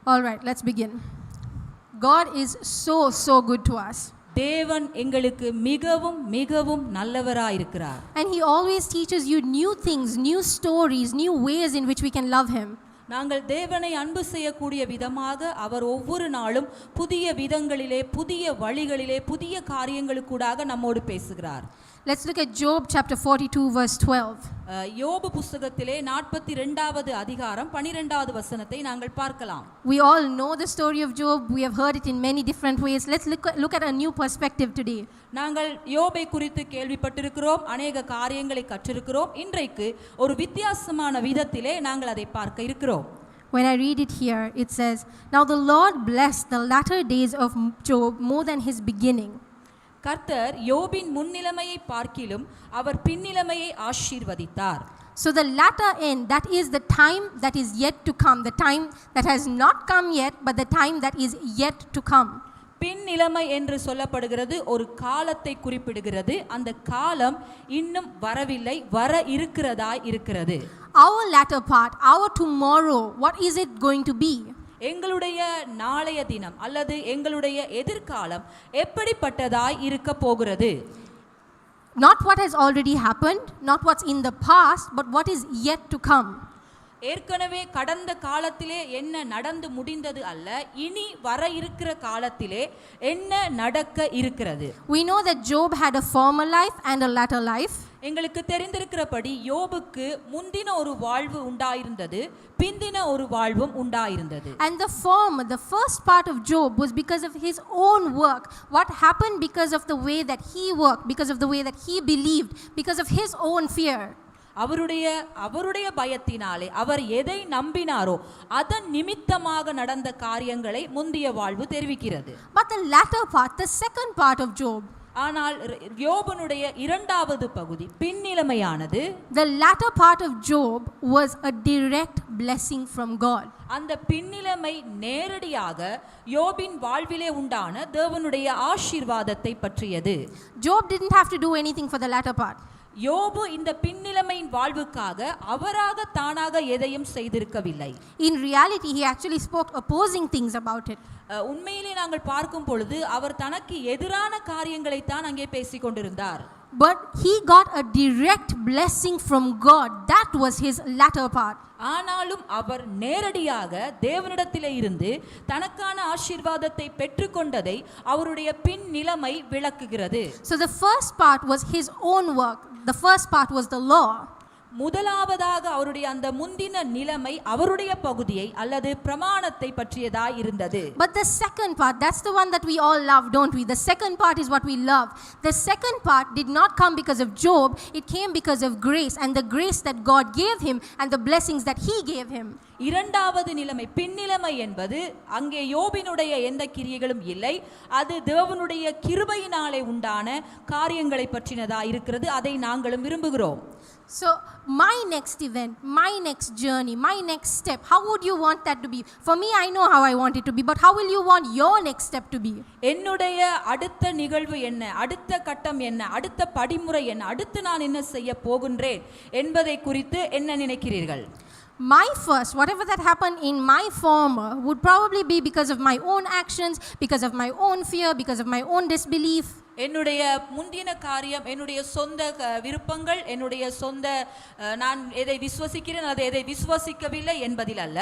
All right, let's begin. God is so good to us. தேவன் எங்களுக்கு மிகவும் மிகவும் நல்லவராயிருக்கிறார். And he always teaches you new things, new stories, new ways in which we can love him. நாங்கள் தேவனை அன்பு செய்யக்கூடிய விதமாக அவர் ஒவ்வொரு நாளும் புதிய விதங்களிலே புதிய வழிகளிலே புதிய காரியங்களுக்கூடாக நம்மோடு பேசுகிறார். Let's look at Job chapter 42 verse 12. யோபு புத்தகத்திலே 42வது அதிகாரம் 12வது வசனத்தை நாங்கள் பார்க்கலாம். We all know the story of Job. We have heard it in many different ways. Let's look at a new perspective today. நாங்கள் யோபை குறித்து கேள்விப்பட்டிருக்கிறோம், அநேக காரியங்களை கற்றிருக்கிறோம். இன்றைக்கு ஒரு வித்தியாசமான விதத்திலே நாங்கள் அதை பார்க்க இருக்கிறோம். When I read it here, it says, "Now the Lord blessed the latter days of Job more than his beginning." கர்த்தர் யோபின் முன்னிலைமையை பார்க்கிலும் அவர் பின்னிலைமையை ஆசீர்வதித்தார். So the latter end, that is the time that is yet to come, the time that has not come yet, but the time that is yet to come. பின்னிலைமை என்று சொல்லப்படுகிறது ஒரு காலத்தை குறிப்பிடுகிறது. அந்த காலம் இன்னும் வரவில்லை, வர இருக்கிறதாய் இருக்கிறது. Our latter part, our tomorrow, what is it going to be? எங்களுடைய நாளைய தினம் அல்லது எங்களுடைய எதிர்காலம் எப்படிப்பட்டதாய் இருக்க போகிறது? Not what has already happened, not what's in the past, but what is yet to come. ஏற்கனவே கடந்த காலத்திலே என்ன நடந்து முடிந்தது அல்ல, இனி வர இருக்கிற காலத்திலே என்ன நடக்க இருக்கிறது. We know that Job had a former life and a latter life. எங்களுக்கு தெரிந்திருக்கிறபடி யோபுக்கு முந்தின ஒரு வாழ்வு உண்டாயிருந்தது, பிந்தின ஒரு வாழ்வும் உண்டாயிருந்தது. And the first part of Job was because of his own work. What happened because of the way that he worked, because of the way that he believed, because of his own fear. அவருடைய பயத்தினாலே அவர் எதை நம்பினாரோ அதன் நிமித்தமாக நடந்த காரியங்களை முந்திய வாழ்வு தெரிவிக்கிறது. But the latter part, the second part of Job, ஆனால் யோபனுடைய இரண்டாவது பகுதி பின்னிலைமையானது, the latter part of Job was a direct blessing from God. அந்த பின்னிலைமை நேரடியாக யோபின் வாழ்விலே உண்டான தேவனுடைய ஆசீர்வாதத்தை பற்றியது. Job didn't have to do anything for the latter part. யோபு இந்த பின்னிலைமையின் வாழ்வுக்காக அவராக தானாக எதையும் செய்திருக்கவில்லை. In reality, he actually spoke opposing things about it. உண்மையிலே நாங்கள் பார்க்கும் பொழுது அவர் தனக்கு எதிரான காரியங்களை தான் அங்கே பேசிக் கொண்டிருந்தார். But he got a direct blessing from God. That was his latter part. ஆனாலும் அவர் நேரடியாக தேவனிடத்திலே இருந்து தனக்கான ஆசீர்வாதத்தை பெற்றுக்கொண்டதை அவருடைய பின்னிலைமை விளக்குகிறது. So the first part was his own work. The first part was the law. முதலாவதாக அவருடைய அந்த முந்தின நிலைமை அவருடைய பகுதியை அல்லது பிரமாணத்தை பற்றியதாய் இருந்தது. But the second part, that's the one that we all love, don't we? The second part is what we love. The second part did not come because of Job, it came because of grace, and the grace that God gave him and the blessings that he gave him. இரண்டாவது நிலைமை பின்னிலைமை என்பது அங்கே யோபினுடைய எந்த கிரியைகளும் இல்லை, அது தேவனுடைய கிருபையினாலே உண்டான காரியங்களை பற்றினதாய் இருக்கிறது. அதை நாங்களும் விரும்புகிறோம். So my next event, my next journey, my next step, how would you want that to be? For me, I know how I want it to be, but how will you want your next step to be? என்னுடைய அடுத்த நிகழ்வு என்ன, அடுத்த கட்டம் என்ன, அடுத்த படிமுறை என்ன, அடுத்து நான் என்ன செய்ய போகின்றேன் என்பதை குறித்து என்ன நினைக்கிறீர்கள்? My first, whatever that happened in my former, would probably be because of my own actions, because of my own fear, because of my own disbelief. என்னுடைய முந்தின காரியம், என்னுடைய சொந்த விருப்பங்கள், என்னுடைய சொந்த நான் எதை விசுவசிக்கிறேன் அல்லது எதை விசுவசிக்கவில்லை என்பதில் அல்ல.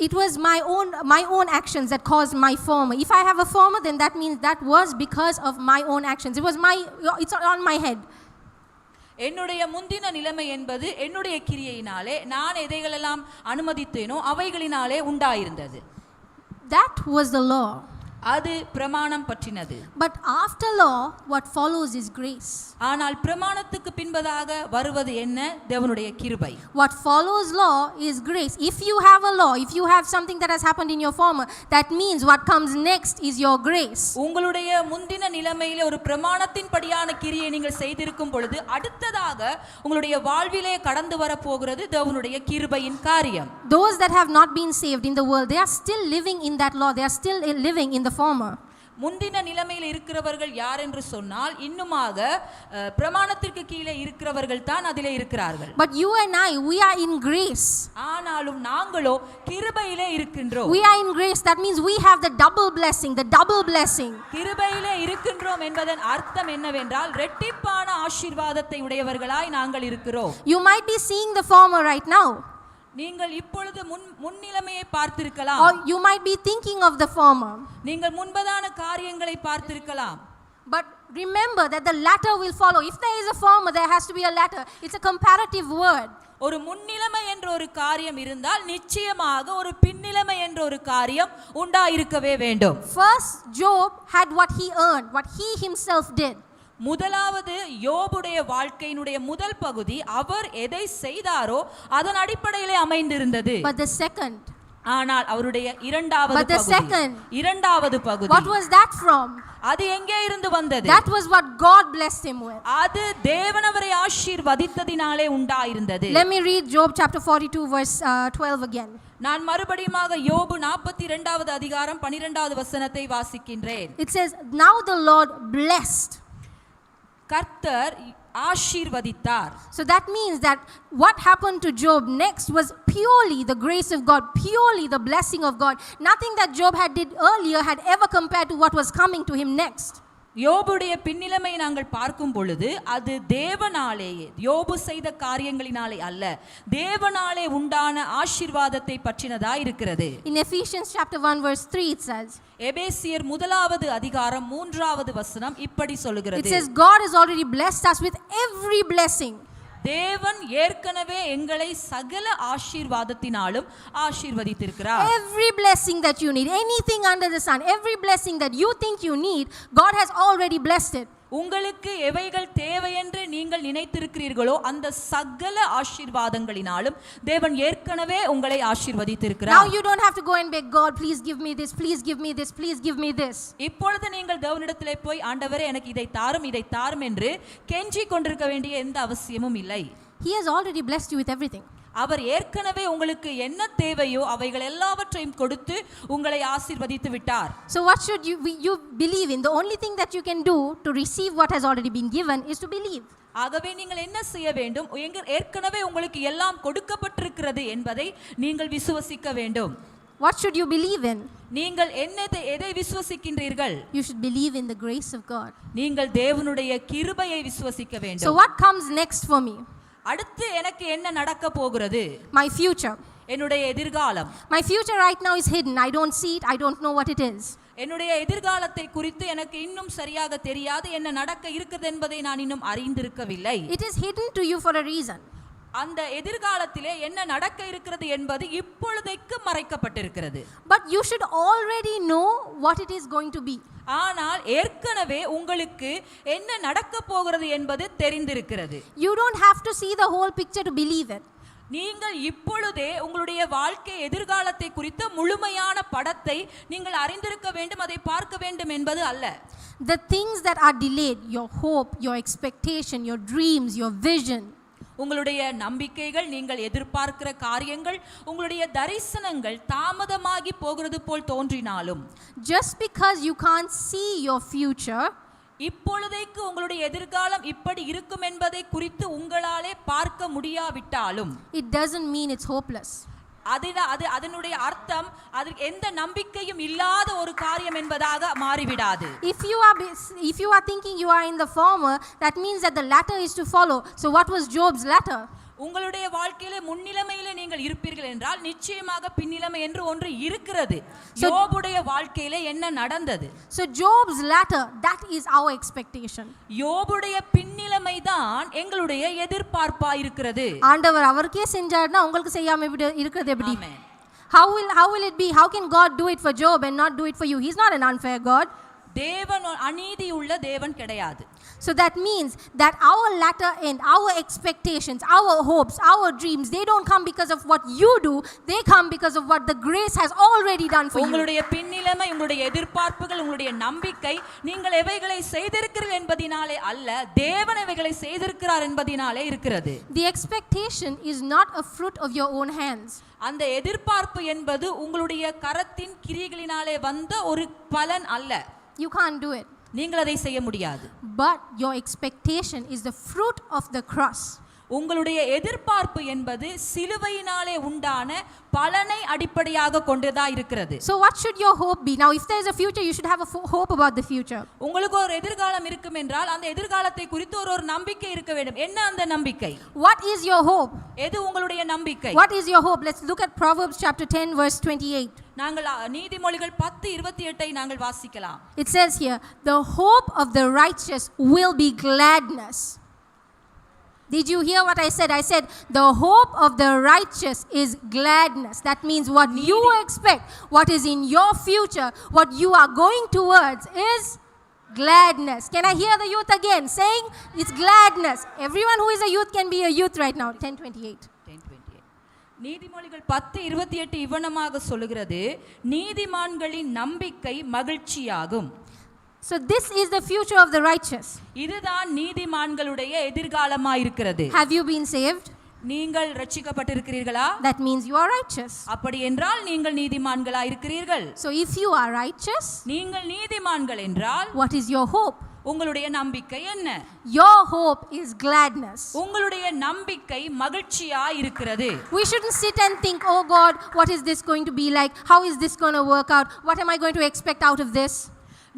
It was my own actions that caused my former. If I have a former, then that means that was because of my own actions. It's on my head. என்னுடைய முந்தின நிலைமை என்பது என்னுடைய கிரியையினாலே நான் எதைகளெல்லாம் அனுமதித்தேனோ அவைகளினாலே உண்டாயிருந்தது. That was the law. அது பிரமாணம் பற்றினது. But after law, what follows is grace. ஆனால் பிரமாணத்துக்கு பின்பதாக வருவது என்ன? தேவனுடைய கிருபை. What follows law is grace. If you have a law, if you have something that has happened in your former, that means what comes next is your grace. உங்களுடைய முந்தின நிலைமையிலே ஒரு பிரமாணத்தின் படியான கிரியை நீங்கள் செய்திருக்கும் பொழுது அடுத்ததாக உங்களுடைய வாழ்விலே கடந்து வர போகிறது தேவனுடைய கிருபையின் காரியம். Those that have not been saved in the world, they are still living in that law. They are still living in the former. முந்தின நிலைமையில் இருக்கிறவர்கள் யார் என்று சொன்னால் இன்னுமாக பிரமாணத்திற்கு கீழே இருக்கிறவர்கள் தான் அதிலே இருக்கிறார்கள். But you and I, we are in grace. ஆனாலும் நாங்களோ கிருபையிலே இருக்கின்றோம். We are in grace. That means we have the double blessing, the double blessing. கிருபையிலே இருக்கின்றோம் என்பதன் அர்த்தம் என்னவென்றால் இரட்டிப்பான ஆசீர்வாதத்தை உடையவர்களாய் நாங்கள் இருக்கிறோம். You might be seeing the former right now. நீங்கள் இப்பொழுது முன்னிலைமையை பார்த்திருக்கலாம். Or you might be thinking of the former. நீங்கள் முன்பதான காரியங்களை பார்த்திருக்கலாம். But remember that the latter will follow. If there is a former, there has to be a latter. It's a comparative word. ஒரு முன்னிலைமை என்ற ஒரு காரியம் இருந்தால் நிச்சயமாக ஒரு பின்னிலைமை என்ற ஒரு காரியம் உண்டாயிருக்கவே வேண்டும். First, Job had what he earned, what he himself did. முதலாவது யோபுடைய வாழ்க்கையினுடைய முதல் பகுதி அவர் எதை செய்தாரோ அதன் அடிப்படையிலே அமைந்திருந்தது. But the second, ஆனால் அவருடைய இரண்டாவது பகுதி what was that from? அது எங்கே இருந்து வந்தது? That was what God blessed him with. அது தேவன் அவரை ஆசீர்வதித்ததினாலே உண்டாயிருந்தது. Let me read Job chapter 42 verse 12 again. நான் மறுபடியுமாக யோபு 42வது அதிகாரம் 12வது வசனத்தை வாசிக்கின்றேன். It says, now the Lord blessed. கர்த்தர் ஆசீர்வதித்தார். So that means that what happened to Job next was purely the grace of God, purely the blessing of God. Nothing that Job had did earlier had ever compared to what was coming to him next. யோபுடைய பின்னிலைமை நாங்கள் பார்க்கும் பொழுது அது தேவனாலேயே, யோபு செய்த காரியங்களினாலே அல்ல, தேவனாலே உண்டான ஆசீர்வாதத்தை பற்றினதாய் இருக்கிறது. In Ephesians chapter 1 verse 3 it says, எபேசியர் 1வது அதிகாரம் 3வது வசனம் இப்படி சொல்கிறது. It says God has already blessed us with every blessing. தேவன் ஏற்கனவே எங்களை சகல ஆசீர்வாதத்தினாலும் ஆசீர்வதித்திருக்கிறார். Every blessing that you need, anything under the sun, every blessing that you think you need, God has already blessed it. உங்களுக்கு எவைகள் தேவை என்று நீங்கள் நினைத்திருக்கிறீர்களோ அந்த சகல ஆசீர்வாதங்களினாலும் தேவன் ஏற்கனவே உங்களை ஆசீர்வதித்திருக்கிறார். Now you don't have to go and beg God, please give me this, please give me this, please give me this. இப்பொழுது நீங்கள் தேவனிடத்திலே போய் ஆண்டவரே எனக்கு இதை தாரும் என்று கெஞ்சி கொண்டிருக்க வேண்டிய எந்த அவசியமும் இல்லை. He has already blessed you with everything. அவர் ஏற்கனவே உங்களுக்கு என்ன தேவையோ அவைகள் எல்லாவற்றையும் கொடுத்து உங்களை ஆசீர்வதித்து விட்டார். So what should you believe in? The only thing that you can do to receive what has already been given is to believe. ஆகவே நீங்கள் என்ன செய்ய வேண்டும்? ஏற்கனவே உங்களுக்கு எல்லாம் கொடுக்கப்பட்டிருக்கிறது என்பதை நீங்கள் விசுவசிக்க வேண்டும். What should you believe in? நீங்கள் எதை விசுவசிக்கின்றீர்கள்? You should believe in the grace of God. நீங்கள் தேவனுடைய கிருபையை விசுவசிக்க வேண்டும். So what comes next for me? அடுத்து எனக்கு என்ன நடக்க போகிறது? My future. என்னுடைய எதிர்காலம். My future right now is hidden. I don't see it. I don't know what it is. என்னுடைய எதிர்காலத்தை குறித்து எனக்கு இன்னும் சரியாக தெரியாது. என்ன நடக்க இருக்கிறது என்பதை நான் இன்னும் அறிந்திருக்கவில்லை. It is hidden to you for a reason. அந்த எதிர்காலத்திலே என்ன நடக்க இருக்கிறது என்பது இப்பொழுதைக்கு மறைக்கப்பட்டிருக்கிறது. But you should already know what it is going to be. ஆனால் ஏற்கனவே உங்களுக்கு என்ன நடக்க போகிறது என்பது தெரிந்திருக்கிறது. You don't have to see the whole picture to believe it. நீங்கள் இப்பொழுதே உங்களுடைய வாழ்க்கை எதிர்காலத்தை குறித்த முழுமையான படத்தை நீங்கள் அறிந்திருக்க வேண்டும், அதை பார்க்க வேண்டும் என்பது அல்ல. The things that are delayed, your hope, your expectation, your dreams, your vision, உங்களுடைய நம்பிக்கைகள், நீங்கள் எதிர்பார்க்கிற காரியங்கள், உங்களுடைய தரிசனங்கள் தாமதமாகி போகிறது போல் தோன்றினாலும், just because you can't see your future, இப்பொழுதைக்கு உங்களுடைய எதிர்காலம் இப்படி இருக்கும் என்பதை குறித்து உங்களாலே பார்க்க முடியாவிட்டாலும், it doesn't mean it's hopeless. அதனுடைய அர்த்தம் அதற்கு எந்த நம்பிக்கையும் இல்லாத ஒரு காரியம் என்பதாக மாறிவிடாது. If you are thinking you are in the former, that means that the latter is to follow. So what was Job's latter? உங்களுடைய வாழ்க்கையிலே முன்னிலைமையிலே நீங்கள் இருப்பீர்கள் என்றால் நிச்சயமாக பின்னிலைமை என்று ஒன்று இருக்கிறது. யோபுடைய வாழ்க்கையிலே என்ன நடந்தது? So Job's latter, that is our expectation. யோபுடைய பின்னிலைமை தான் எங்களுடைய எதிர்பார்ப்பா இருக்கிறது. ஆண்டவர் அவர்க்கே செஞ்சார்னா உங்களுக்கு செய்யாம இருக்கிறது எப்படி? How will it be? How can God do it for Job and not do it for you? He's not an unfair God. தேவன் அநீதி உள்ள தேவன் கிடையாது. So that means that our latter end, our expectations, our hopes, our dreams, they don't come because of what you do, they come because of what the grace has already done for you. உங்களுடைய பின்னிலைமை, உங்களுடைய எதிர்பார்ப்புகள், உங்களுடைய நம்பிக்கை நீங்கள் எவைகளை செய்திருக்கிறீர்கள் என்பதினாலே அல்ல, தேவன் எவைகளை செய்திருக்கிறார் என்பதினாலே இருக்கிறது. The expectation is not a fruit of your own hands. அந்த எதிர்பார்ப்பு என்பது உங்களுடைய கரத்தின் கிரியைகளினாலே வந்த ஒரு பலன் அல்ல. You can't do it. நீங்கள் அதை செய்ய முடியாது. But your expectation is the fruit of the cross. உங்களுடைய எதிர்பார்ப்பு என்பது சிலுவையினாலே உண்டான பலனை அடிப்படையாக கொண்டதா இருக்கிறது. So what should your hope be? Now if there is a future, you should have a hope about the future. உங்களுக்கு ஒரு எதிர்காலம் இருக்கும் என்றால் அந்த எதிர்காலத்தை குறித்து ஒரு நம்பிக்கை இருக்க வேண்டும். என்ன அந்த நம்பிக்கை? What is your hope? எது உங்களுடைய நம்பிக்கை? What is your hope? Let's look at Proverbs chapter 10 verse 28. நாங்கள் நீதிமொழிகள் 10:28 நாங்கள் வாசிக்கலாம். It says here, the hope of the righteous will be gladness. Did you hear what I said? I said the hope of the righteous is gladness. That means what you expect, what is in your future, what you are going towards is gladness. Can I hear the youth again saying it's gladness? Everyone who is a youth can be a youth right now. 10:28. நீதிமொழிகள் 10:28 இவ்வனமாக சொல்லுகிறது, நீதிமான்களின் நம்பிக்கை மகிழ்ச்சியாகும். So this is the future of the righteous. இதுதான் நீதிமான்களுடைய எதிர்காலமாய் இருக்கிறது. Have you been saved? நீங்கள் ரட்சிக்கப்பட்டிருக்கிறீர்களா? That means you are righteous. அப்படி என்றால் நீங்கள் நீதிமான்களாய் இருக்கிறீர்கள். So if you are righteous, நீங்கள் நீதிமான்கள் என்றால் what is your hope? உங்களுடைய நம்பிக்கை என்ன? Your hope is gladness. உங்களுடைய நம்பிக்கை மகிழ்ச்சியாய் இருக்கிறது. We shouldn't sit and think, oh God, what is this going to be like? How is this going to work out? What am I going to expect out of this?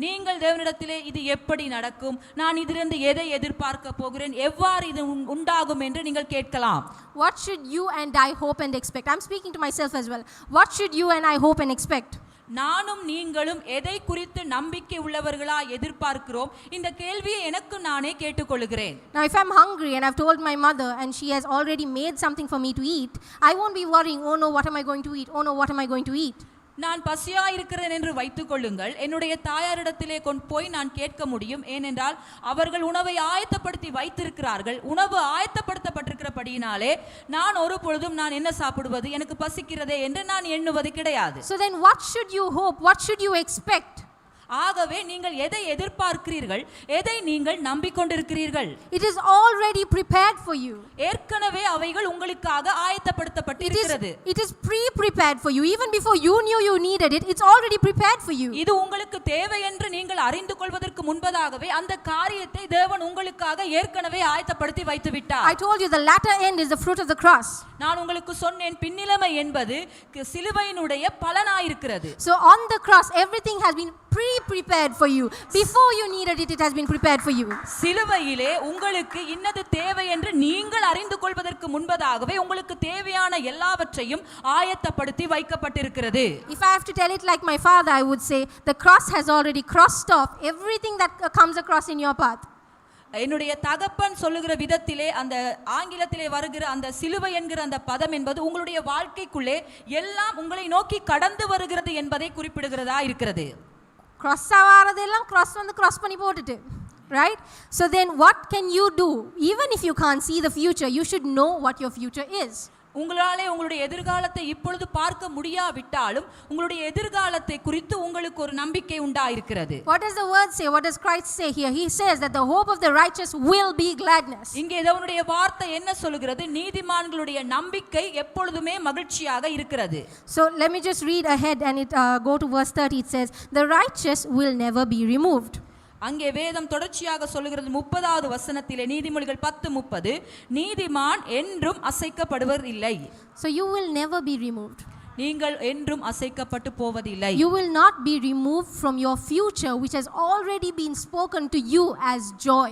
நீங்கள் தேவனிடத்திலே இது எப்படி நடக்கும், நான் இதிலிருந்து எதை எதிர்பார்க்க போகிறேன், எவ்வாறு இது உண்டாகும் என்று நீங்கள் கேட்கலாம். What should you and I hope and expect? I'm speaking to myself as well. What should you and I hope and expect? நானும் நீங்களும் எதை குறித்து நம்பிக்கை உள்ளவர்களா எதிர்பார்க்கிறோம்? இந்த கேள்வியை எனக்கு நானே கேட்டுக்கொள்கிறேன். Now if I'm hungry and I've told my mother and she has already made something for me to eat, I won't be worrying, oh no, what am I going to eat? Oh no, what am I going to eat? நான் பசியா இருக்கிறேன் என்று வைத்துக் கொள்ளுங்கள், என்னுடைய தாயாரிடத்திலே கொண்டு போய் நான் கேட்க முடியும். ஏனென்றால் அவர்கள் உணவை ஆயத்தப்படுத்தி வைத்திருக்கிறார்கள். உணவு ஆயத்தப்படுத்தப்பட்டிருக்கிறபடியினாலே நான் ஒரு பொழுதும் நான் என்ன சாப்பிடுவது, எனக்கு பசிக்கிறதே என்று நான் எண்ணுவது கிடையாது. So then what should you hope? What should you expect? ஆகவே நீங்கள் எதை எதிர்பார்க்கிறீர்கள், எதை நீங்கள் நம்பிக்கொண்டிருக்கிறீர்கள்? It is already prepared for you. ஏற்கனவே அவைகள் உங்களுக்காக ஆயத்தப்படுத்தப்பட்டிருக்கிறது. It is pre-prepared for you. Even before you knew you needed it, it's already prepared for you. இது உங்களுக்கு தேவை என்று நீங்கள் அறிந்து கொள்வதற்கு முன்பதாகவே அந்த காரியத்தை தேவன் உங்களுக்காக ஏற்கனவே ஆயத்தப்படுத்தி வைத்து விட்டார். I told you the latter end is the fruit of the cross. நான் உங்களுக்கு சொன்னேன், பின்னிலைமை என்பது சிலுவையினுடைய பலனாயிருக்கிறது. So on the cross everything has been pre-prepared for you. Before you needed it, it has been prepared for you. சிலுவையிலே உங்களுக்கு இன்னது தேவை என்று நீங்கள் அறிந்து கொள்வதற்கு முன்பதாகவே உங்களுக்கு தேவையான எல்லாவற்றையும் ஆயத்தப்படுத்தி வைக்கப்பட்டிருக்கிறது. If I have to tell it like my father, I would say the cross has already crossed off everything that comes across in your path. என்னுடைய தகப்பன் சொல்லுகிற விதத்திலே அந்த ஆங்கிலத்திலே வருகிற அந்த சிலுவை என்கிற அந்த பதம் என்பது உங்களுடைய வாழ்க்கைக்குள்ளே எல்லாம் உங்களை நோக்கி கடந்து வருகிறது என்பதை குறிப்பிடுகிறதா இருக்கிறது. Cross ஆவாரதெல்லாம் cross வந்து cross பண்ணி போட்டுட்டு, right? So then what can you do? Even if you can't see the future, you should know what your future is. உங்களாலே உங்களுடைய எதிர்காலத்தை இப்பொழுது பார்க்க முடியாவிட்டாலும் உங்களுடைய எதிர்காலத்தை குறித்து உங்களுக்கு ஒரு நம்பிக்கை உண்டாயிருக்கிறது. What does the word say? What does Christ say here? He says that the hope of the righteous will be gladness. இங்கே தேவனுடைய வார்த்தை என்ன சொல்கிறது? நீதிமான்களுடைய நம்பிக்கை எப்பொழுதுமே மகிழ்ச்சியாக இருக்கிறது. So let me just read ahead and go to verse 30. It says the righteous will never be removed. அங்கே வேதம் தொடர்ச்சியாக சொல்லுகிறது 30வது வசனத்திலே நீதிமொழிகள் 10:30, நீதிமான் என்றும் அசைக்கப்படுவர் இல்லை. So you will never be removed. நீங்கள் என்றும் அசைக்கப்பட்டு போவதில்லை. You will not be removed from your future which has already been spoken to you as joy.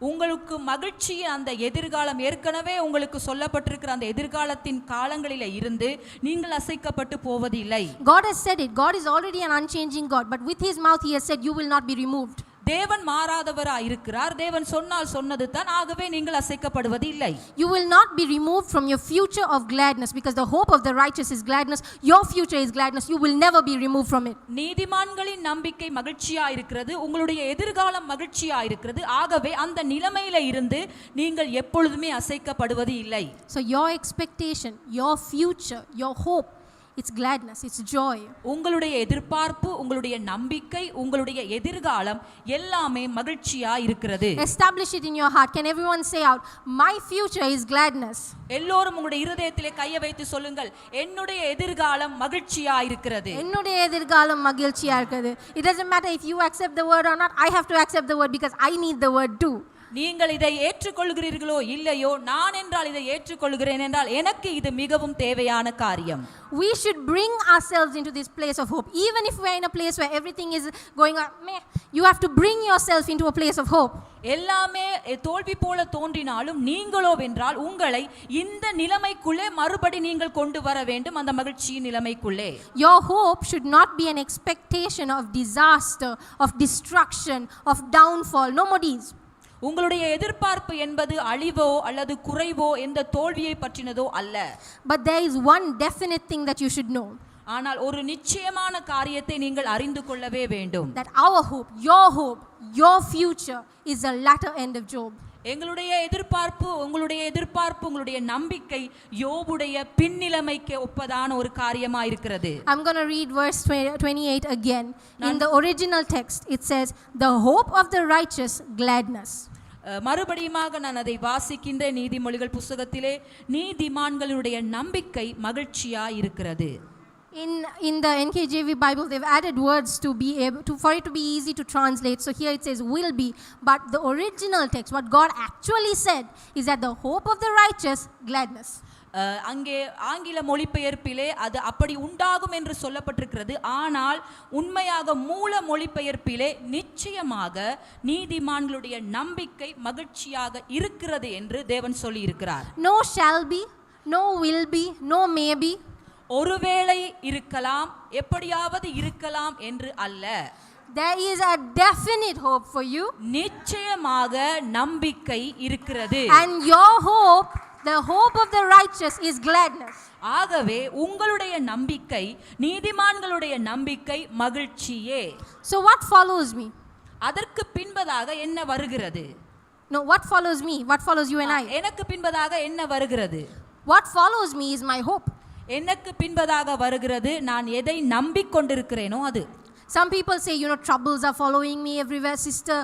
உங்களுக்கு மகிழ்ச்சியின் அந்த எதிர்காலம் ஏற்கனவே உங்களுக்கு சொல்லப்பட்டிருக்கிற அந்த எதிர்காலத்தின் காலங்களிலே இருந்து நீங்கள் அசைக்கப்பட்டு போவதில்லை. God has said it. God is already an unchanging God, but with his mouth he has said you will not be removed. தேவன் மாறாதவராய் இருக்கிறார். தேவன் சொன்னால் சொன்னது தான், ஆகவே நீங்கள் அசைக்கப்படுவது இல்லை. You will not be removed from your future of gladness because the hope of the righteous is gladness. Your future is gladness. You will never be removed from it. நீதிமான்களின் நம்பிக்கை மகிழ்ச்சியா இருக்கிறது, உங்களுடைய எதிர்காலம் மகிழ்ச்சியா இருக்கிறது. ஆகவே அந்த நிலைமையில இருந்து நீங்கள் எப்பொழுதுமே அசைக்கப்படுவது இல்லை. So your expectation, your future, your hope it's gladness, it's joy. உங்களுடைய எதிர்பார்ப்பு, உங்களுடைய நம்பிக்கை, உங்களுடைய எதிர்காலம் எல்லாமே மகிழ்ச்சியா இருக்கிறது. Establish it in your heart. Can everyone say out, my future is gladness? எல்லோரும் உங்களுடைய இருதயத்திலே கையை வைத்து சொல்லுங்கள், என்னுடைய எதிர்காலம் மகிழ்ச்சியா இருக்கிறது. என்னுடைய எதிர்காலம் மகிழ்ச்சியா இருக்குது. It doesn't matter if you accept the word or not. I have to accept the word because I need the word too. நீங்கள் இதை ஏற்றுக்கொள்கிறீர்களோ இல்லையோ, நான் என்றால் இதை ஏற்றுக்கொள்கிறேன் என்றால் எனக்கு இது மிகவும் தேவையான காரியம். We should bring ourselves into this place of hope. Even if we are in a place where everything is going on, you have to bring yourself into a place of hope. எல்லாமே தோல்வி போல தோன்றினாலும் நீங்களோ வென்றால் உங்களை இந்த நிலைமைக்குள்ளே மறுபடி நீங்கள் கொண்டு வர வேண்டும், அந்த மகிழ்ச்சியின் நிலைமைக்குள்ளே. Your hope should not be an expectation of disaster, of destruction, of downfall. No more these. உங்களுடைய எதிர்பார்ப்பு என்பது அழிவோ அல்லது குறைவோ எந்த தோல்வியை பற்றினதோ அல்ல. But there is one definite thing that you should know. ஆனால் ஒரு நிச்சயமான காரியத்தை நீங்கள் அறிந்து கொள்ளவே வேண்டும். That our hope, your future is the latter end of Job. எங்களுடைய எதிர்பார்ப்பு, உங்களுடைய நம்பிக்கை யோபுடைய பின்னிலைமைக்கு ஒப்பதான ஒரு காரியமா இருக்கிறது. I'm going to read verse 28 again. In the original text it says, the hope of the righteous gladness. மறுபடியுமாக நான் அதை வாசிக்கின்ற நீதிமொழிகள் புத்தகத்திலே நீதிமான்களுடைய நம்பிக்கை மகிழ்ச்சியா இருக்கிறது. In the NKJV Bible they've added words to be able to, for it to be easy to translate. So here it says will be, but the original text, what God actually said is that the hope of the righteous gladness. அங்கே ஆங்கில மொழிபெயர்ப்பிலே அது அப்படி உண்டாகும் என்று சொல்லப்பட்டிருக்கிறது. ஆனால் உண்மையாக மூல மொழிபெயர்ப்பிலே நிச்சயமாக நீதிமான்களுடைய நம்பிக்கை மகிழ்ச்சியாக இருக்கிறது என்று தேவன் சொல்லி இருக்கிறார். No shall be, no will be, no may be. ஒருவேளை இருக்கலாம், எப்படியாவது இருக்கலாம் என்று அல்ல. There is a definite hope for you. நிச்சயமாக நம்பிக்கை இருக்கிறது. And your hope, the hope of the righteous, is gladness. ஆகவே உங்களுடைய நம்பிக்கை, நீதிமான்களுடைய நம்பிக்கை மகிழ்ச்சியே. So what follows me? அதற்கு பின்பதாக என்ன வருகிறது? No, what follows me? What follows you and I? எனக்கு பின்பதாக என்ன வருகிறது? What follows me is my hope. எனக்கு பின்பதாக வருகிறது நான் எதை நம்பிக்கொண்டிருக்கிறேனோ அது. Some people say, troubles are following me everywhere. Sister,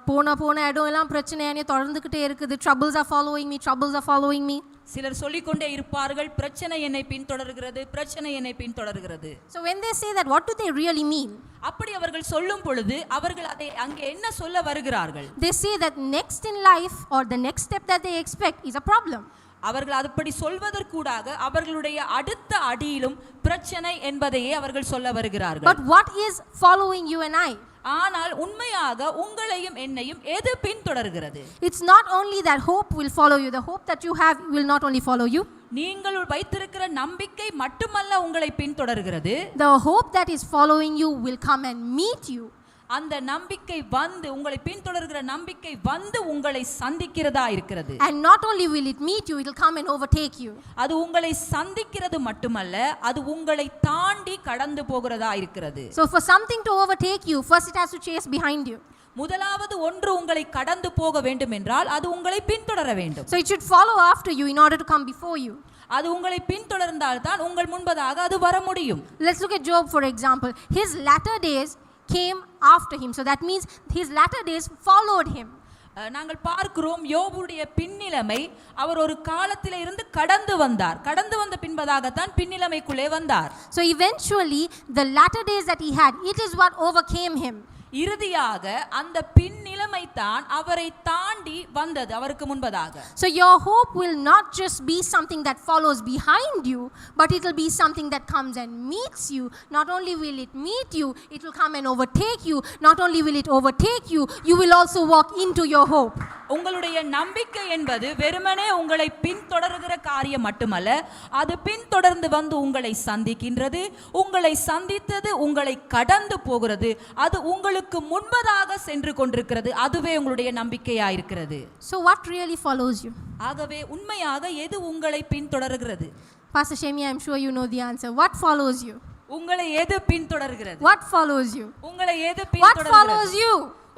போன இடம் எல்லாம் பிரச்சனை என்னை தொடர்ந்துகிட்டே இருக்குது. Troubles are following me, troubles are following me. சிலர் சொல்லிக்கொண்டே இருப்பார்கள், பிரச்சனை என்னை பின்தொடர்கிறது, பிரச்சனை என்னை பின்தொடர்கிறது. So when they say that, what do they really mean? அப்படி அவர்கள் சொல்லும் பொழுது அவர்கள் அதை அங்கே என்ன சொல்ல வருகிறார்கள்? They say that next in life or the next step that they expect is a problem. அவர்கள் அப்படி சொல்வதற்கூடாக அவர்களுடைய அடுத்த அடியிலும் பிரச்சனை என்பதையே அவர்கள் சொல்ல வருகிறார்கள். But what is following you and I? ஆனால் உண்மையாக உங்களையும் என்னையும் எது பின்தொடர்கிறது? It's not only that hope will follow you. The hope that you have will not only follow you. நீங்கள் வைத்திருக்கிற நம்பிக்கை மட்டுமல்ல உங்களை பின்தொடர்கிறது. The hope that is following you will come and meet you. அந்த நம்பிக்கை வந்து உங்களை பின்தொடர்கிற நம்பிக்கை வந்து உங்களை சந்திக்கிறதா இருக்கிறது. And not only will it meet you, it will come and overtake you. அது உங்களை சந்திக்கிறது மட்டுமல்ல, அது உங்களை தாண்டி கடந்து போகிறதா இருக்கிறது. So for something to overtake you, first it has to chase behind you. முதலாவது ஒன்று உங்களை கடந்து போக வேண்டும் என்றால் அது உங்களை பின்தொடர வேண்டும். So it should follow after you in order to come before you. அது உங்களை பின்தொடர்ந்தால் தான் உங்கள் முன்பதாக அது வர முடியும். Let's look at Job for example. His latter days came after him. So that means his latter days followed him. நாங்கள் பார்க்கிறோம் யோபுடைய பின்னிலைமை, அவர் ஒரு காலத்திலே இருந்து கடந்து வந்த பின்பதாகத்தான் பின்னிலைமைக்குள்ளே வந்தார். So eventually the latter days that he had, it is what overcame him. இறுதியாக அந்த பின்னிலைமை தான் அவரை தாண்டி வந்தது அவருக்கு முன்பதாக. So your hope will not just be something that follows behind you, but it will be something that comes and meets you. Not only will it meet you, it will come and overtake you. Not only will it overtake you, you will also walk into your hope. உங்களுடைய நம்பிக்கை என்பது வெறுமனே உங்களை பின்தொடர்கிற காரியம் மட்டுமல்ல, அது பின்தொடர்ந்து வந்து உங்களை சந்திக்கின்றது, உங்களை சந்தித்தது உங்களை கடந்து போகிறது, அது உங்களுக்கு முன்பதாக சென்று கொண்டிருக்கிறது. அதுவே உங்களுடைய நம்பிக்கையாயிருக்கிறது. So what really follows you? ஆகவே உண்மையாக எது உங்களை பின்தொடர்கிறது? Pastor Shemi, I'm sure you know the answer. What follows you? உங்களை எது பின்தொடர்கிறது? What follows you? உங்களை எது What பின்தொடர்கிறது? follows you?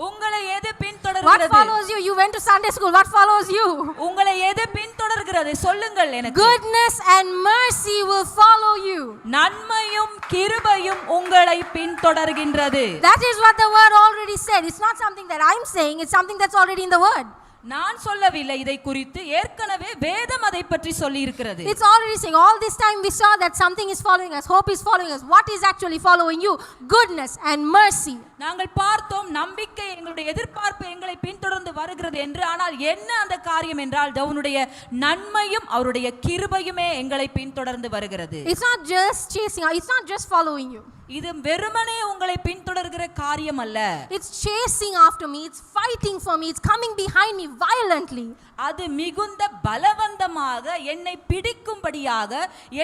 உங்களை எது What பின்தொடர்கிறது? follows you? You went to Sunday school. What follows you? உங்களை எது பின்தொடர்கிறது? சொல்லுங்கள் எனக்கு. Goodness and mercy will follow you. you. நன்மையும் கிருபையும் உங்களை பின்தொடர்கின்றது. That is what the word already said. It's not something that I'm saying, it's something that's already in the word. நான் சொல்லவில்லை இதை குறித்து, ஏற்கனவே வேதம் அதை பற்றி சொல்லி இருக்கிறது. It's already saying, all this time we saw that something is following us, hope is following us. What is actually following you? Goodness and mercy. நாங்கள் பார்த்தோம் நம்பிக்கை, எங்களுடைய எதிர்பார்ப்பு எங்களை பின்தொடர்ந்து வருகிறது என்று. ஆனால் என்ன அந்த காரியம் என்றால் தேவனுடைய நன்மையும் அவருடைய கிருபையுமே எங்களை பின்தொடர்ந்து வருகிறது. It's not just chasing, it's not just following you. இது வெறுமனே உங்களை பின்தொடர்கிற காரியம் அல்ல. It's chasing after me, it's fighting for me, it's coming behind me violently. அது மிகுந்த பலவந்தமாக என்னை பிடிக்கும்படியாக,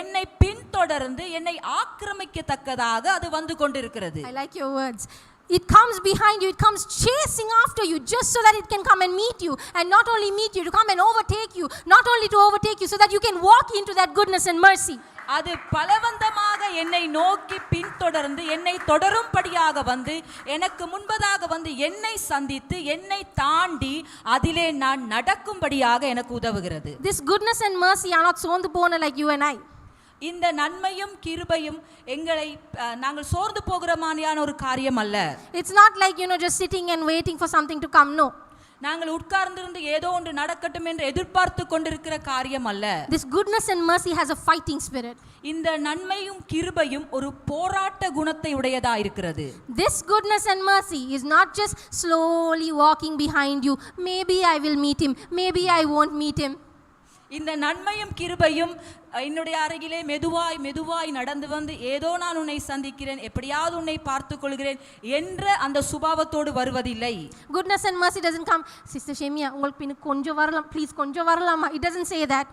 என்னை பின்தொடர்ந்து என்னை ஆக்கிரமிக்கத்தக்கதாக அது வந்து கொண்டிருக்கிறது. I like your words. It comes behind you, it comes chasing after you just so that it can come and meet you, and not only meet you, to come and overtake you, not only to overtake you so that you can walk into that goodness and mercy. அது பலவந்தமாக என்னை நோக்கி பின்தொடர்ந்து என்னை தொடரும்படியாக வந்து எனக்கு முன்பதாக வந்து என்னை சந்தித்து என்னை தாண்டி அதிலே நான் நடக்கும்படியாக எனக்கு உதவுகிறது. This goodness and mercy are not sown the born like you and I. இந்த நன்மையும் கிருபையும் எங்களை நாங்கள் சோர்ந்து போகிற மாதிரியான ஒரு காரியம் அல்ல. It's not like, just sitting and waiting for something to come. No. நாங்கள் உட்கார்ந்திருந்து ஏதோ ஒன்று நடக்கட்டும் என்று எதிர்பார்த்து கொண்டிருக்கிற காரியம் அல்ல. This goodness and mercy has a fighting spirit. இந்த நன்மையும் கிருபையும் ஒரு போராட்ட குணத்தை உடையதா இருக்கிறது. This goodness and mercy is not just slowly walking behind you. Maybe I will meet him, maybe I won't meet him. இந்த நன்மையும் கிருபையும் என்னுடைய அருகிலே மெதுவாய் மெதுவாய் நடந்து வந்து ஏதோ நான் உன்னை சந்திக்கிறேன், எப்படியாவது உன்னை பார்த்துக் கொள்கிறேன் என்ற அந்த சுபாவத்தோடு வருவதில்லை. Goodness and mercy doesn't come, Sister Shemia, உங்களுக்கு பின்ன கொஞ்சம் வரலாம், please கொஞ்சம் வரலாமா. It doesn't say that.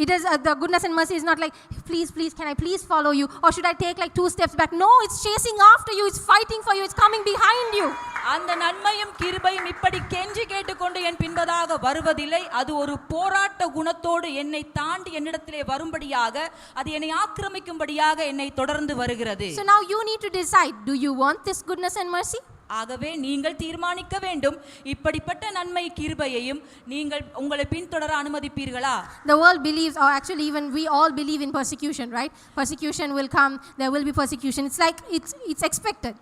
It is the goodness and mercy is not like, please, can I please follow you, or should I take like 2 steps back? No, it's chasing after you, it's fighting for you, it's coming behind you. அந்த நன்மையும் கிருபையும் இப்படி கெஞ்சி கேட்டுக்கொண்டு என் பின்பதாக வருவதில்லை. அது ஒரு போராட்ட குணத்தோடு என்னை தாண்டி என்னிடத்திலே வரும்படியாக, அது என்னை ஆக்கிரமிக்கும்படியாக என்னை தொடர்ந்து வருகிறது. So now you need to decide, do you want this goodness and mercy? ஆகவே நீங்கள் தீர்மானிக்க வேண்டும், இப்படிப்பட்ட நன்மை கிருபையையும் நீங்கள் உங்களை பின்தொடர அனுமதிப்பீர்களா? The world believes, or actually even we all believe in persecution, right? Persecution will come, there will be persecution. It's like it's expected.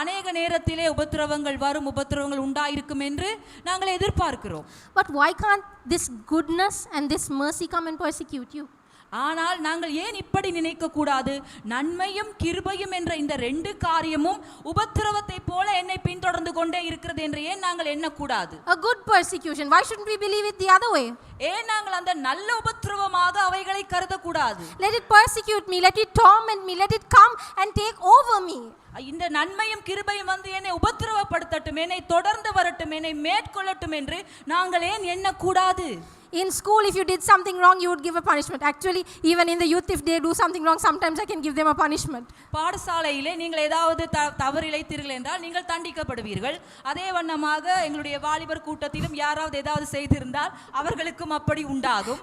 அநேக நேரத்திலே உபத்திரவங்கள் வரும், உபத்திரவங்கள் உண்டாயிருக்கும் என்று நாங்கள் எதிர்பார்க்கிறோம். But why can't this goodness and this mercy come and persecute you? ஆனால் நாங்கள் ஏன் இப்படி நினைக்க கூடாது? நன்மையும் கிருபையும் என்ற இந்த 2 காரியமும் உபத்திரவத்தை போல என்னை பின்தொடர்ந்து கொண்டே இருக்கிறது என்று ஏன் நாங்கள் எண்ணக்கூடாது? A good persecution, why shouldn't we believe it the other way? ஏன் நாங்கள் அந்த நல்ல உபத்திரவமாக அவைகளை கருதக்கூடாது? Let it persecute me, let it torment me, let it come and take over me. இந்த நன்மையும் கிருபையும் வந்து என்னை உபத்திரவப்படுத்தட்டும், என்னை தொடர்ந்து வரட்டும், என்னை மேற்கொள்ளட்டும் என்று நாங்கள் ஏன் எண்ணக்கூடாது? In school, if you did something wrong, you would give a punishment. Actually, even in the youth, if they do something wrong, sometimes I can give them a punishment. பாடசாலையிலே நீங்கள் ஏதாவது தவறு இழைத்தீர்கள் என்றால் நீங்கள் தண்டிக்கப்படுவீர்கள். அதே வண்ணமாக எங்களுடைய வாலிபர் கூட்டத்திலும் யாராவது ஏதாவது செய்திருந்தால் அவர்களுக்கும் அப்படி உண்டாகும்.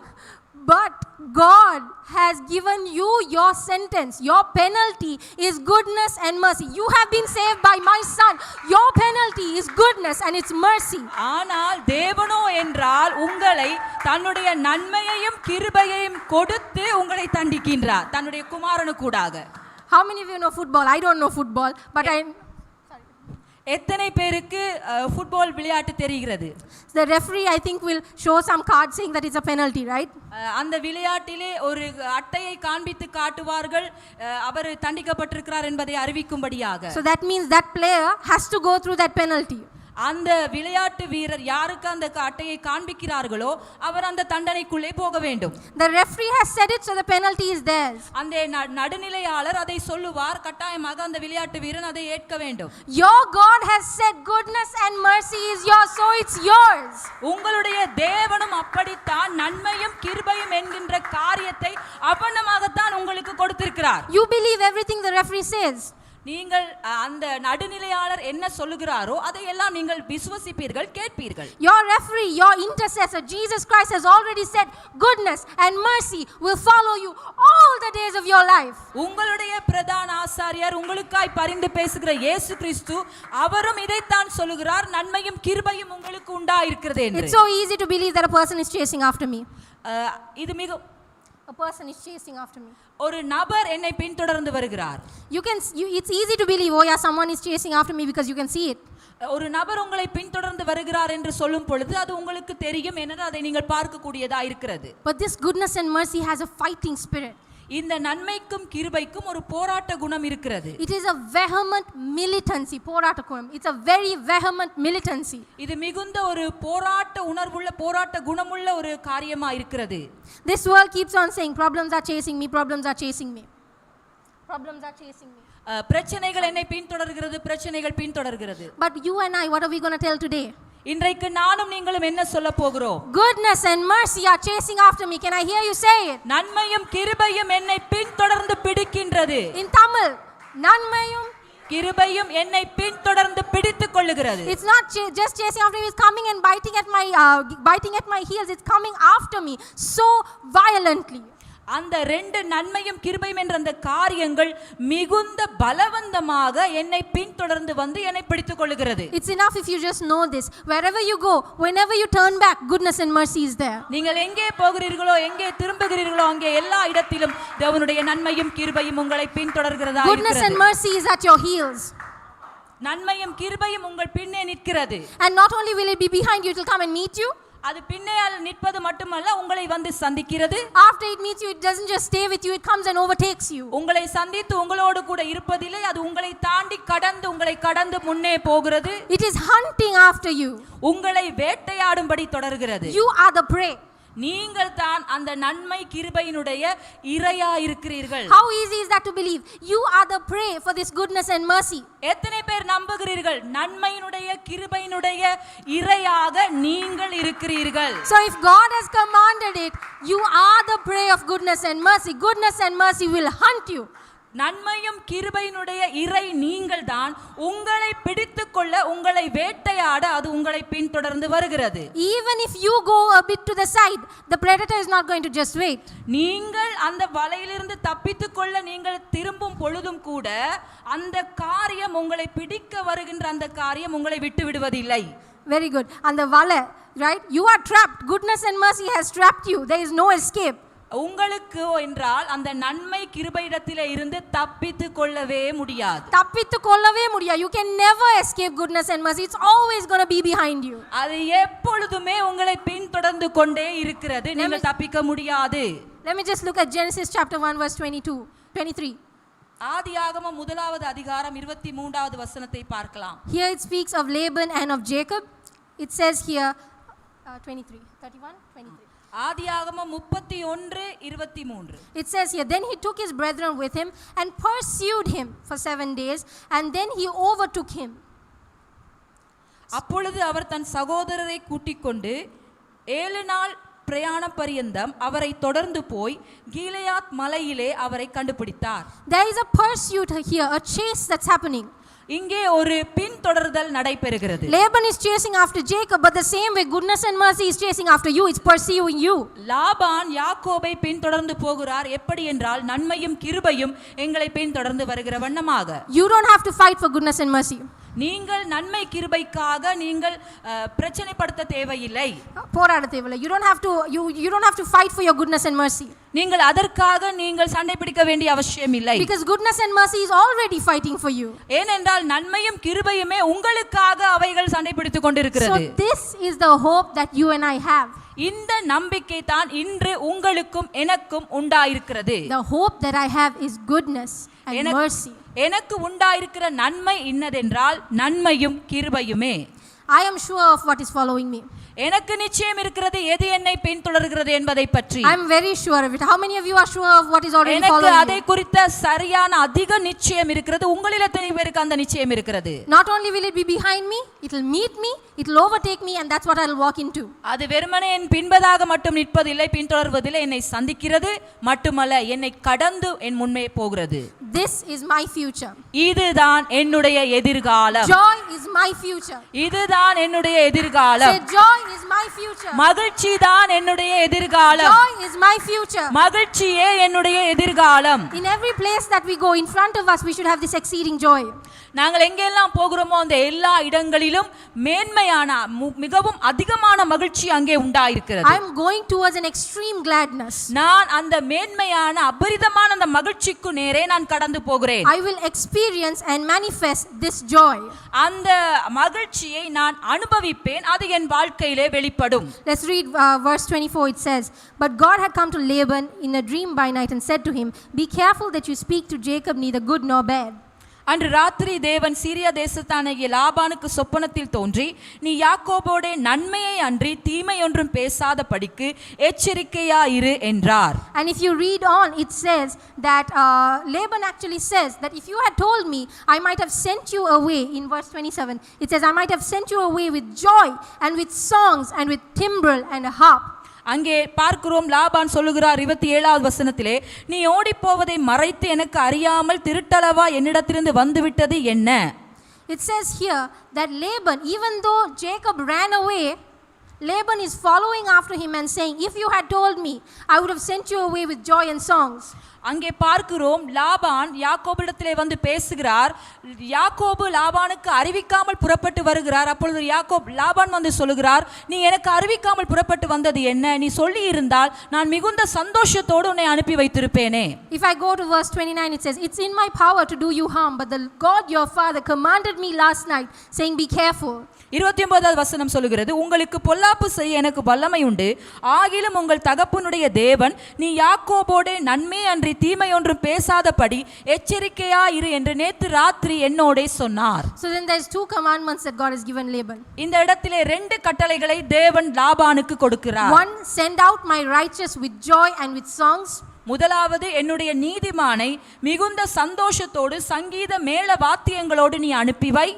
But God has given you your sentence. Your penalty is goodness and mercy. You have been saved by my son. Your penalty is goodness and it's mercy. ஆனால் தேவனோ என்றால் உங்களை தன்னுடைய நன்மையையும் கிருபையையும் கொடுத்து உங்களை தண்டிக்கின்றார், தன்னுடைய குமாரனுக்கூடாக. How many of you know football? I don't know football, but எத்தனை பேருக்கு ஃபுட்பால் விளையாட்டு தெரிகிறது? The referee, I think, will show some card saying that it's a penalty, right? அந்த விளையாட்டிலே ஒரு அட்டையை காண்பித்து காட்டுவார்கள், அவர் தண்டிக்கப்பட்டிருக்கிறார் என்பதை அறிவிக்கும்படியாக. So that means that player has to go through that penalty. அந்த விளையாட்டு வீரர் யாருக்கு அந்த அட்டையை காண்பிக்கிறார்களோ அவர் அந்த தண்டனைக்குள்ளே போக வேண்டும். The referee has said it, so the penalty is theirs. அந்த நடுநிலையாளர் அதை சொல்லுவார், கட்டாயமாக அந்த விளையாட்டு வீரன் அதை ஏற்க வேண்டும். Your God has said goodness and mercy is yours, so it's yours. உங்களுடைய தேவனும் அப்படித்தான் நன்மையும் கிருபையும் என்கின்ற காரியத்தை அவனமாகத்தான் உங்களுக்கு கொடுத்திருக்கிறார். You believe everything the referee says. நீங்கள் அந்த நடுநிலையாளர் என்ன சொல்லுகிறாரோ அதையெல்லாம் நீங்கள் விசுவசிப்பீர்கள், கேட்பீர்கள். Your referee, your intercessor, Jesus Christ has already said goodness and mercy will follow you all the days of your life. உங்களுடைய பிரதான ஆசாரியர் உங்களுக்காய் பரிந்து பேசுகிற இயேசு கிறிஸ்து அவரும் இதைத்தான் சொல்லுகிறார், நன்மையும் கிருபையும் உங்களுக்கு உண்டாயிருக்கிறது என்று. It's so easy to believe that a person is chasing after me. இது மிக A person is chasing after me. ஒரு நபர் என்னை பின்தொடர்ந்து வருகிறார். It's easy to believe, oh yeah, someone is chasing after me because you can see it. ஒரு நபர் உங்களை பின்தொடர்ந்து வருகிறார் என்று சொல்லும் பொழுது அது உங்களுக்கு தெரியும், ஏனென்றால் அதை நீங்கள் பார்க்கக்கூடியதா இருக்கிறது. But this goodness and mercy has a fighting spirit. இந்த நன்மைக்கும் கிருபைக்கும் ஒரு போராட்ட குணம் இருக்கிறது. It is a vehement militancy. போராட்ட குணம். It's a very vehement militancy. இது மிகுந்த ஒரு போராட்ட உணர்வுள்ள போராட்ட குணமுள்ள ஒரு காரியமா இருக்கிறது. This world keeps on saying problems are chasing me, problems are chasing me. Problems are chasing me. பிரச்சனைகள் என்னை பின்தொடர்கிறது, பிரச்சனைகள் பின்தொடர்கிறது. But you and I, what are we going to tell today? இன்றைக்கு நானும் நீங்களும் என்ன சொல்ல போகிறோம்? Goodness and mercy are chasing after me. Can I hear you say it? நன்மையும் கிருபையும் என்னை பின்தொடர்ந்து பிடிக்கின்றது. In Tamil, நன்மையும் கிருபையும் என்னை பின்தொடர்ந்து பிடித்துக் கொள்ளுகிறது. It's not just chasing after me, it's coming and biting at my heels. It's coming after me so violently. அந்த ரெண்டு நன்மையும் கிருபையும் என்ற அந்த காரியங்கள் மிகுந்த பலவந்தமாக என்னை பின்தொடர்ந்து வந்து என்னை பிடித்துக் கொள்ளுகிறது. It's enough if you just know this. Wherever you go, whenever you turn back, goodness and mercy is there. நீங்கள் எங்கே போகிறீர்களோ, எங்கே திரும்புகிறீர்களோ, அங்கே எல்லா இடத்திலும் தேவனுடைய நன்மையும் கிருபையும் உங்களை பின்தொடர்கிறதா இருக்கிறது. Goodness and mercy is at your heels. நன்மையும் கிருபையும் உங்கள் பின்னே நிற்கிறது. And not only will it be behind you, it will come and meet you. அது பின்னே நிற்பது மட்டுமல்ல, உங்களை வந்து சந்திக்கிறது. After it meets you, it doesn't just stay with you, it comes and overtakes you. உங்களை சந்தித்து உங்களோடு கூட இருப்பதில்லை, அது உங்களை தாண்டி உங்களை கடந்து முன்னே போகிறது. It is hunting after you. உங்களை வேட்டையாடும்படி தொடர்கிறது. You are the prey. நீங்கள் தான் அந்த நன்மை கிருபையினுடைய இரையா இருக்கிறீர்கள். How easy is that to believe? You are the prey for this goodness and mercy. எத்தனை பேர் நம்புகிறீர்கள்? நன்மையினுடைய கிருபையினுடைய இரையாக நீங்கள் இருக்கிறீர்கள். So if God has commanded it, you are the prey of goodness and mercy. Goodness and mercy will hunt you. நன்மையும் கிருபையினுடைய இறை நீங்கள் தான். உங்களை பிடித்துக்கொள்ள, உங்களை வேட்டையாட அது உங்களை பின்தொடர்ந்து வருகிறது. Even if you go a bit to the side, the predator is not going to just wait. நீங்கள் அந்த வலையிலிருந்து தப்பித்துக்கொள்ள நீங்கள் திரும்பும் பொழுதும் கூட அந்த காரியம், உங்களை பிடிக்க வருகின்ற அந்த காரியம் உங்களை விட்டு விடுவதில்லை. Very good. And the vale, right? You are trapped. Goodness and mercy has trapped you. There is no escape. உங்களுக்கு என்றால் அந்த நன்மை கிருபையிடத்திலே இருந்து தப்பித்து கொள்ளவே முடியாது. தப்பித்து கொள்ளவே முடியாது. You can never escape goodness and mercy. It's always going to be behind you. அது எப்பொழுதுமே உங்களை பின்தொடர்ந்து கொண்டே இருக்கிறது. நீங்கள் தப்பிக்க முடியாது. Let me just look at Genesis chapter 1 verse 23. ஆதியாகமம் முதலாவது அதிகாரம் 23வது வசனத்தை பார்க்கலாம். Here it speaks of Laban and of Jacob. It says here 23. ஆதியாகமம் 31:23. It says here, then he took his brethren with him and pursued him for 7 days, and then he overtook him. அப்பொழுது அவர் தன் சகோதரரை கூட்டிக் கொண்டு 7 நாள் பிரயாண பரியந்தம் அவரை தொடர்ந்து போய் கீலேயாத் மலையிலே அவரை கண்டுபிடித்தார். There is a pursuit here, a chase that's happening. இங்கே ஒரு பின்தொடர்தல் நடைபெறுகிறது. Laban is chasing after Jacob, but the same way goodness and mercy is chasing after you. It's pursuing you. Laban யாக்கோபை பின்தொடர்ந்து போகிறார். எப்படி என்றால் நன்மையும் கிருபையும் எங்களை பின்தொடர்ந்து வருகிற வண்ணமாக. You don't have to fight for goodness and mercy. நீங்கள் நன்மை கிருபைக்காக நீங்கள் பிரச்சனைப்படுத்த தேவையில்லை. போராட தேவையில்லை. You don't have to fight for your goodness and mercy. நீங்கள் அதற்காக நீங்கள் சண்டை பிடிக்க வேண்டிய அவசியம் இல்லை. Because goodness and mercy is already fighting for you. ஏனென்றால் நன்மையும் கிருபையுமே உங்களுக்காக அவைகள் சண்டை பிடித்துக் கொண்டிருக்கிறது. So this is the hope that you and I have. இந்த நம்பிக்கை தான் இன்று உங்களுக்கும் எனக்கும் உண்டாயிருக்கிறது. The hope that I have is goodness and mercy. எனக்கு உண்டாயிருக்கிற நன்மை இன்னதென்றால் நன்மையும் கிருபையுமே. I am sure of what is following me. எனக்கு நிச்சயம் இருக்கிறது எது என்னை பின்தொடர்கிறது என்பதை பற்றி. I am very sure of it. How many of you are sure of what is already following you? எனக்கு அதை குறித்த சரியான அதிக நிச்சயம் இருக்கிறது. உங்களில் எத்தனை பேருக்கு அந்த நிச்சயம் இருக்கிறது? Not only will it be behind me, it will meet me, it will overtake me, and that's what I will walk into. அது வெறுமனே என் பின்பதாக மட்டும் நிற்பதில்லை, பின்தொடர்வதில்லை, என்னை சந்திக்கிறது மட்டுமல்ல, என்னை கடந்து என் முன்னே போகிறது. This is my future. இதுதான் என்னுடைய எதிர்காலம். Joy is my future. இதுதான் தான் என்னுடைய எதிர்காலம். Say, joy is my future. மகிழ்ச்சி தான் என்னுடைய எதிர்காலம். Joy is my future. மகிழ்ச்சியே என்னுடைய எதிர்காலம். In every place that we go, in front of us, we should have this exceeding joy. நாங்கள் எங்கெல்லாம் போகிறோமோ அந்த எல்லா இடங்களிலும் மேன்மையான மிகவும் அதிகமான மகிழ்ச்சி அங்கே உண்டாயிருக்கிறது. I am going towards an extreme gladness. நான் அந்த மேன்மையான அபரிதமான அந்த மகிழ்ச்சிக்கு நேரே நான் கடந்து போகிறேன். I will experience and manifest this joy. அந்த மகிழ்ச்சியை நான் அனுபவிப்பேன், அது என் வாழ்க்கையிலே வெளிப்படும். Let's read verse 24. It says, "But God had come to Laban in a dream by night and said to him, Be careful that you speak to Jacob neither good nor bad." அன்று ராத்திரி தேவன் சீரியா தேசத்தானாகிய லாபானுக்கு சொப்பனத்தில் தோன்றி, நீ யாக்கோபோடே நன்மையை அன்றி தீமை ஒன்றும் பேசாத படிக்கு எச்சரிக்கையாயிரு என்றார். And if you read on, it says that Laban actually says that if you had told me, I might have sent you away. In verse 27, it says, I might have sent you away with joy and with songs and with timbrel and a harp. அங்கே பார்க்கிறோம், லாபான் சொல்லுகிறார் 27வது வசனத்திலே, நீ ஓடி போவதை மறைத்து எனக்கு அறியாமல் திருட்டளவா என்னிடத்திலிருந்து வந்துவிட்டது என்ன? It says here that Laban, even though Jacob ran away, Laban is following after him and saying, if you had told me, I would have sent you away with joy and songs. அங்கே பார்க்கிறோம், லாபான் யாக்கோபிடத்திலே வந்து பேசுகிறார். யாக்கோபு லாபானுக்கு அறிவிக்காமல் புறப்பட்டு வருகிறார். அப்பொழுது லாபான் வந்து சொல்லுகிறார், நீ எனக்கு அறிவிக்காமல் புறப்பட்டு வந்தது என்ன? நீ சொல்லி இருந்தால் நான் மிகுந்த சந்தோஷத்தோடு உன்னை அனுப்பி வைத்திருப்பேனே. If I go to verse 29, it says, it's in my power to do you harm, but the God your father commanded me last night, saying, be careful. 29வது வசனம் சொல்லுகிறது, உங்களுக்கு பொல்லாப்பு செய்ய எனக்கு வல்லமை உண்டு, ஆகிலும் உங்கள் தகப்பனுடைய தேவன் நீ யாக்கோபோடே நன்மை அன்றி தீமை ஒன்றும் பேசாதபடி எச்சரிக்கையா இரு என்று நேற்று ராத்திரி என்னோடே சொன்னார். So then there's two commandments that God has given Laban. இந்த இடத்திலே ரெண்டு கட்டளைகளை தேவன் லாபானுக்கு கொடுக்கிறார். One, send out my righteous with joy and with songs. முதலாவது, என்னுடைய நீதிமானை மிகுந்த சந்தோஷத்தோடு சங்கீத மேள வாத்தியங்களோடு நீ அனுப்பி வை.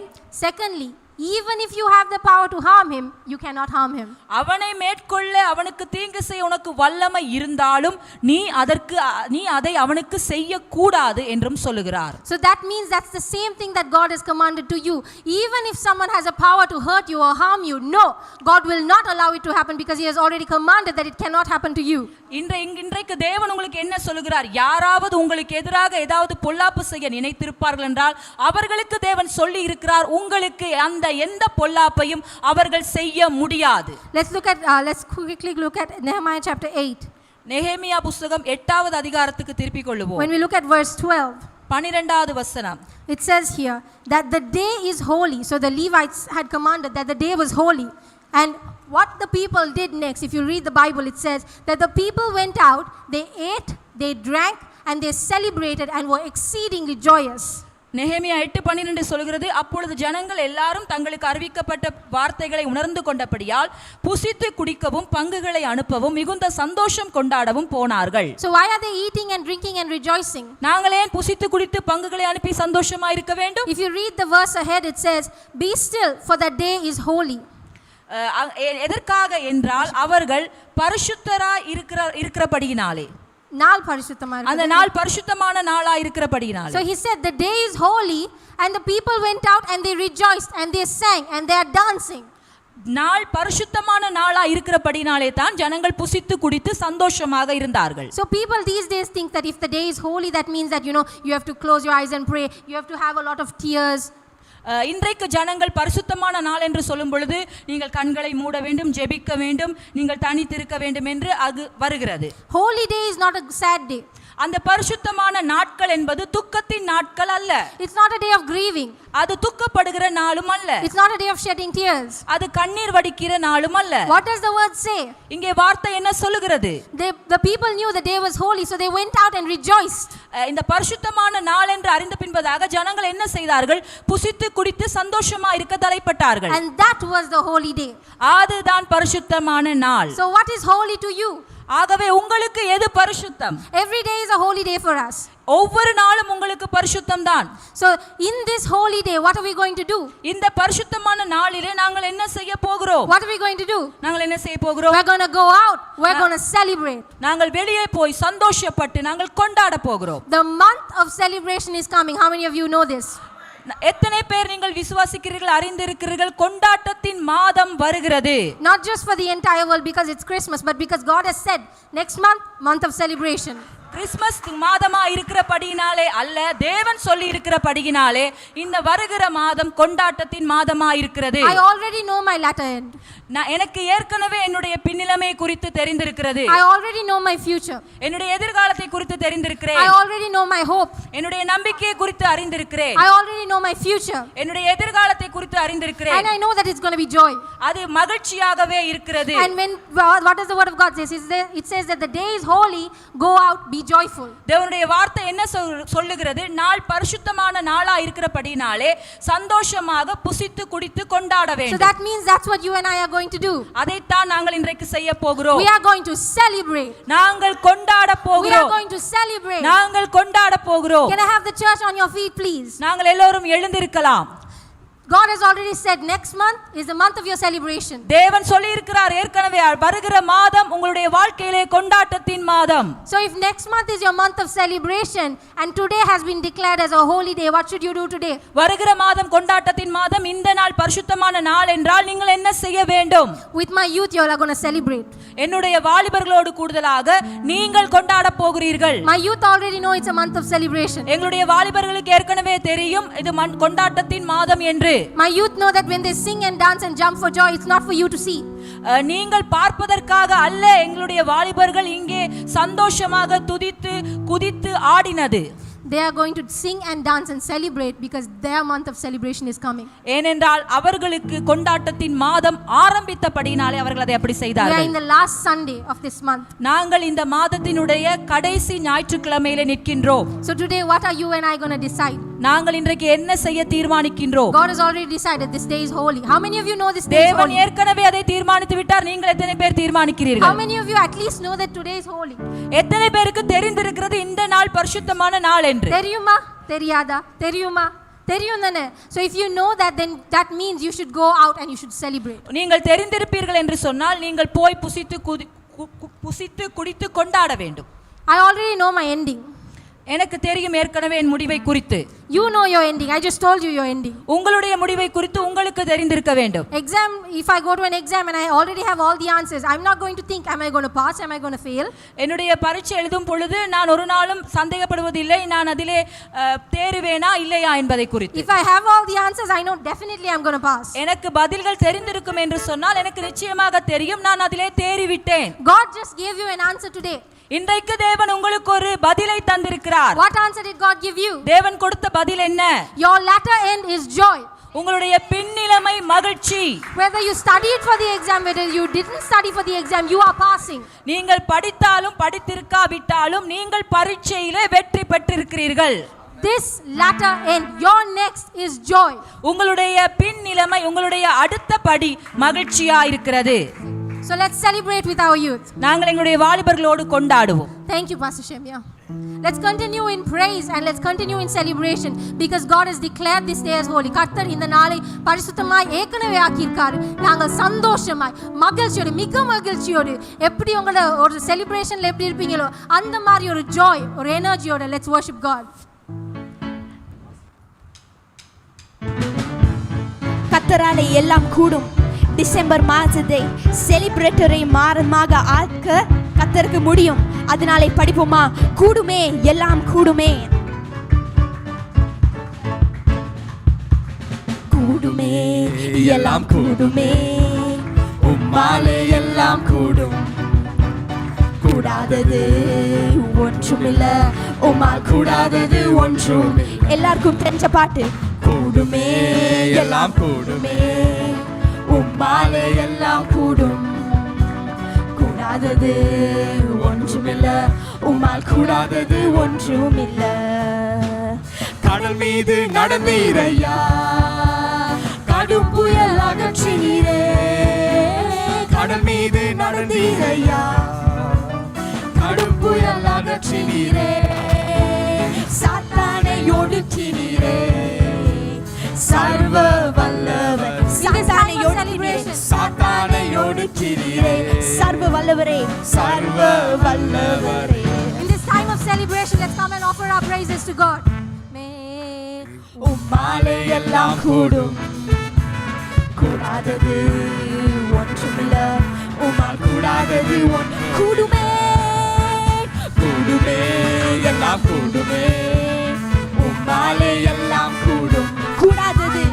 Secondly, even if you have the power to harm him, you cannot harm him. அவனை மேற்கொள்ள அவனுக்கு தீங்கு செய்ய உனக்கு வல்லமை இருந்தாலும் நீ அதை அவனுக்கு செய்ய கூடாது என்றும் சொல்லுகிறார். So that means that's the same thing that God has commanded to you. Even if someone has a power to hurt you or harm you, no, God will not allow it to happen because he has already commanded that it cannot happen to you. இன்றைக்கு தேவன் உங்களுக்கு என்ன சொல்லுகிறார்? யாராவது உங்களுக்கு எதிராக ஏதாவது பொல்லாப்பு செய்ய நினைத்திருப்பார்கள் என்றால் அவர்களுக்கு தேவன் சொல்லி இருக்கிறார், உங்களுக்கு அந்த எந்த பொல்லாப்பையும் அவர்கள் செய்ய முடியாது. Let's quickly look at Nehemiah chapter 8. நெகேமியா புத்தகம் 8வது அதிகாரத்துக்கு திருப்பிக் கொள்ளுவோம். When we look at verse 12, 12வது வசனம், it says here that the day is holy. So the Levites had commanded that the day was holy. And what the people did next, if you read the Bible, it says that the people went out, they ate, they drank, and they celebrated and were exceedingly joyous. நெகேமியா 8:12 சொல்கிறது, அப்பொழுது ஜனங்கள் எல்லாரும் தங்களுக்கு அறிவிக்கப்பட்ட வார்த்தைகளை உணர்ந்து கொண்டபடியால் புசித்து குடிக்கவும் பங்குகளை அனுப்பவும் மிகுந்த சந்தோஷம் கொண்டாடவும் போனார்கள். So why are they eating and drinking and rejoicing? நாங்கள் ஏன் புசித்து குடித்து பங்குகளை அனுப்பி சந்தோஷமா இருக்க வேண்டும்? If you read the verse ahead, it says, be still, for that day is holy. எதற்காக என்றால் அவர்கள் பரிசுத்தராய் இருக்கிறபடியினாலே, நாள் பரிசுத்தமா இருக்கு. அந்த நாள் பரிசுத்தமான நாளா இருக்கிறபடியினாலே. So he said the day is holy and the people went out and they rejoiced and they sang and they are dancing. நாள் பரிசுத்தமான நாளா இருக்கிறபடினாலே தான் ஜனங்கள் புசித்து குடித்து சந்தோஷமாக இருந்தார்கள். So people these days think that if the day is holy, that means that you have to close your eyes and pray, you have to have a lot of tears. இன்றைக்கு ஜனங்கள் பரிசுத்தமான நாள் என்று சொல்லும் பொழுது நீங்கள் கண்களை மூட வேண்டும், ஜெபிக்க வேண்டும், நீங்கள் தனித்திருக்க வேண்டும் என்று அது வருகிறது. Holy day is not a sad day. அந்த பரிசுத்தமான நாட்கள் என்பது துக்கத்தின் நாட்கள் அல்ல. It's not a day of grieving. அது துக்கப்படுகிற நாளும் அல்ல. It's not a day of shedding tears. அது கண்ணீர் வடிக்கிற நாளும் அல்ல. What does the word say? இங்கே வார்த்தை என்ன சொல்லுகிறது? The people knew the day was holy, so they went out and rejoiced. இந்த பரிசுத்தமான நாள் என்று அறிந்த பின்பதாக ஜனங்கள் என்ன செய்தார்கள்? புசித்து குடித்து சந்தோஷமா இருக்க தலைப்பட்டார்கள். And that was the holy day. அதுதான் பரிசுத்தமான நாள். So what is holy to you? ஆகவே உங்களுக்கு எது பரிசுத்தம்? Every day is a holy day for us. ஒவ்வொரு நாளும் உங்களுக்கு பரிசுத்தம் தான். So in this holy day, what are we going to do? இந்த பரிசுத்தமான நாளிலே நாங்கள் என்ன செய்ய போகிறோம்? What are we going to do? நாங்கள் என்ன செய்ய போகிறோம்? We're going to go out. We're going to celebrate. நாங்கள் வெளியே போய் சந்தோஷப்பட்டு நாங்கள் கொண்டாட போகிறோம். The month of celebration is coming. How many of you know this? எத்தனை பேர் நீங்கள் விசுவாசிக்கிறீர்கள், அறிந்திருக்கிறீர்கள், கொண்டாட்டத்தின் மாதம் வருகிறது. Not just for the entire world because it's Christmas, but because God has said next month of celebration. Christmas மாதமா இருக்கிறபடியினாலே அல்ல, தேவன் சொல்லி இருக்கிறபடியினாலே இந்த வருகிற மாதம் கொண்டாட்டத்தின் மாதமா இருக்கிறது. I already know my latter end. எனக்கு ஏற்கனவே என்னுடைய பின்னிலைமை குறித்து தெரிந்திருக்கிறது. I already know my future. என்னுடைய எதிர்காலத்தை குறித்து தெரிந்திருக்கிறேன். I already know my hope. என்னுடைய நம்பிக்கையை குறித்து அறிந்திருக்கிறேன். I already know my future. என்னுடைய எதிர்காலத்தை குறித்து அறிந்திருக்கிறேன். And I know that it's going to be joy. அது மகிழ்ச்சியாகவே இருக்கிறது. And when what does the word of God says? It says that the day is holy, go out, be joyful. தேவனுடைய வார்த்தை என்ன சொல்லுகிறது? நாள் பரிசுத்தமான நாளா இருக்கிறபடினாலே சந்தோஷமாக புசித்து குடித்து கொண்டாட வேண்டும். So that means that's what you and I are going to do. அதைத்தான் நாங்கள் இன்றைக்கு செய்ய போகிறோம். We are going to celebrate. நாங்கள் கொண்டாட போகிறோம். We are going to celebrate. நாங்கள் கொண்டாட போகிறோம். Can I have the church on your feet please? நாங்கள் எல்லோரும் எழுந்திருக்கலாம். God has already said next month is the month of your celebration. தேவன் சொல்லி இருக்கிறார் ஏற்கனவே வருகிற மாதம் உங்களுடைய வாழ்க்கையிலே கொண்டாட்டத்தின் மாதம். So if next month is your month of celebration and today has been declared as a holy day, what should you do today? வருகிற மாதம் கொண்டாட்டத்தின் மாதம், இந்த நாள் பரிசுத்தமான நாள் என்றால் நீங்கள் என்ன செய்ய வேண்டும்? With my youth you all are going to celebrate. என்னுடைய வாலிபர்களோடு கூடுதலாக நீங்கள் கொண்டாட போகிறீர்கள். My youth already know it's a month of celebration. எங்களுடைய வாலிபர்களுக்கு ஏற்கனவே தெரியும் இது கொண்டாட்டத்தின் மாதம் என்று. My youth know that when they sing and dance and jump for joy, it's not for you to see. நீங்கள் பார்ப்பதற்காக அல்ல, எங்களுடைய வாலிபர்கள் இங்கே சந்தோஷமாக துதித்து குதித்து ஆடினது. They are going to sing and dance and celebrate because their month of celebration is coming. ஏனென்றால் அவர்களுக்கு கொண்டாட்டத்தின் மாதம் ஆரம்பித்தபடினாலே அவர்கள் அதை அப்படி செய்தார்கள். We are in the last Sunday of this month. நாங்கள் இந்த மாதத்தினுடைய கடைசி ஞாயிற்றுக்கிழமையிலே நிற்கின்றோம். So today what are you and I going to decide? நாங்கள் இன்றைக்கு என்ன செய்ய தீர்மானிக்கின்றோம்? God has already decided this day is holy. How many of you know this day is holy? தேவன் ஏற்கனவே அதை தீர்மானித்து விட்டார். நீங்கள் எத்தனை பேர் தீர்மானிக்கிறீர்கள்? How many of you at least know that today is holy? எத்தனை பேருக்கு தெரிந்திருக்கிறது இந்த நாள் பரிசுத்தமான நாள் என்று? தெரியுமா தெரியாதா? தெரியுமா தெரியும் தானே? So if you know that, then that means you should go out and you should celebrate. நீங்கள் தெரிந்திருப்பீர்கள் என்று சொன்னால் நீங்கள் போய் புசித்து குடித்து கொண்டாட வேண்டும். I already know my ending. எனக்கு தெரியும் ஏற்கனவே என் முடிவை குறித்து. You know your ending. I just told you your ending. உங்களுடைய முடிவை குறித்து உங்களுக்கு தெரிந்திருக்க வேண்டும். Exam, if I go to an exam and I already have all the answers, I'm not going to think am I going to pass, am I going to fail? என்னுடைய பரீட்சை எழுதும் பொழுது நான் ஒரு நாளும் சந்தேகப்படுவதில்லை நான் அதிலே தேறுவேனா இல்லையா என்பதை குறித்து. If I have all the answers, I know definitely I'm going to pass. எனக்கு பதில்கள் தெரிந்திருக்கும் என்று சொன்னால் எனக்கு நிச்சயமாக தெரியும் நான் அதிலே தேறிவிட்டேன். God just gave you an answer today. இன்றைக்கு தேவன் உங்களுக்கு ஒரு பதிலை தந்திருக்கிறார். What answer did God give you? தேவன் கொடுத்த பதில் என்ன? Your latter end is joy. உங்களுடைய பின்னிலைமை மகிழ்ச்சி. Whether you studied for the exam, whether you didn't study for the exam, you are passing. நீங்கள் படித்தாலும் படித்திருக்காவிட்டாலும் நீங்கள் பரீட்சையிலே வெற்றி பெற்றிருக்கிறீர்கள். This latter end, your next is joy. உங்களுடைய பின்னிலைமை உங்களுடைய அடுத்த படி மகிழ்ச்சியா இருக்கிறது. So let's celebrate with our youth. நாங்கள் எங்களுடைய வாலிபர்களோடு கொண்டாடுவோம். Thank you Pastor Shemya. Let's continue in praise and let's continue in celebration because God has declared this day as holy. கர்த்தர் இந்த நாளை பரிசுத்தமாய் ஏற்கனவே ஆக்கியிருக்காரு. நாங்கள் சந்தோஷமாய் மகிழ்ச்சியோடு மிக மகிழ்ச்சியோடு எப்படி உங்களோட ஒரு செலிப்ரேஷன்ல எப்படி இருப்பீங்களோ அந்த மாதிரி ஒரு ஜாய் ஒரு எனர்ஜியோட let's worship God. கர்த்தராலே எல்லாம் கூடும். டிசம்பர் மாதத்தை செலிப்ரேட்டரை மாதமாக ஆக்க கர்த்தருக்கு முடியும். அதனாலே படிப்போமா? கூடுமே எல்லாம் கூடுமே. கூடுமே எல்லாம் கூடுமே. உம்மாலே எல்லாம் கூடும். கூடாதது ஒன்றுமில்ல. உம்மால் கூடாதது ஒன்றும். எல்லாருக்கும் தெரிஞ்ச பாட்டு. கூடுமே எல்லாம் கூடுமே. உம்மாலே எல்லாம் கூடும். கூடாதது ஒன்றுமில்ல. உம்மால் கூடாதது ஒன்றுமில்ல. கடல் மீது நடந்தீரையா, கடும் புயல் அகற்றினீரே. கடல் மீது நடந்தீரையா, கடும் புயல் அகற்றினீரே. சாத்தானை ஒடுக்கினீரே. சர்வ வல்லவர் சாத்தானை ஒடுக்கினீரே. சாத்தானை ஒடுக்கினீரே. சர்வ வல்லவரே சர்வ வல்லவரே. In this time of celebration, let's come and offer our praises to God. உம்மாலே எல்லாம் கூடும். கூடாதது ஒன்றுமில்ல, உம்மால் கூடாதது ஒன்று கூடுமே. கூடுமே எல்லாம் கூடுமே, உம்மாலே எல்லாம் கூடும். கூடாதது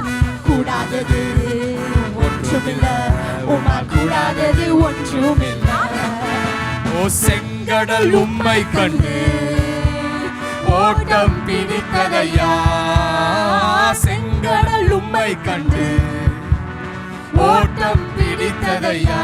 கூடாதது ஒன்றுமில்ல, உம்மால் கூடாதது ஒன்றுமில்ல. ஓ செங்கடல் உம்மை கண்டு ஓட்டம் பிடித்ததையா, செங்கடல் உம்மை கண்டு ஓட்டம் பிடித்ததையா.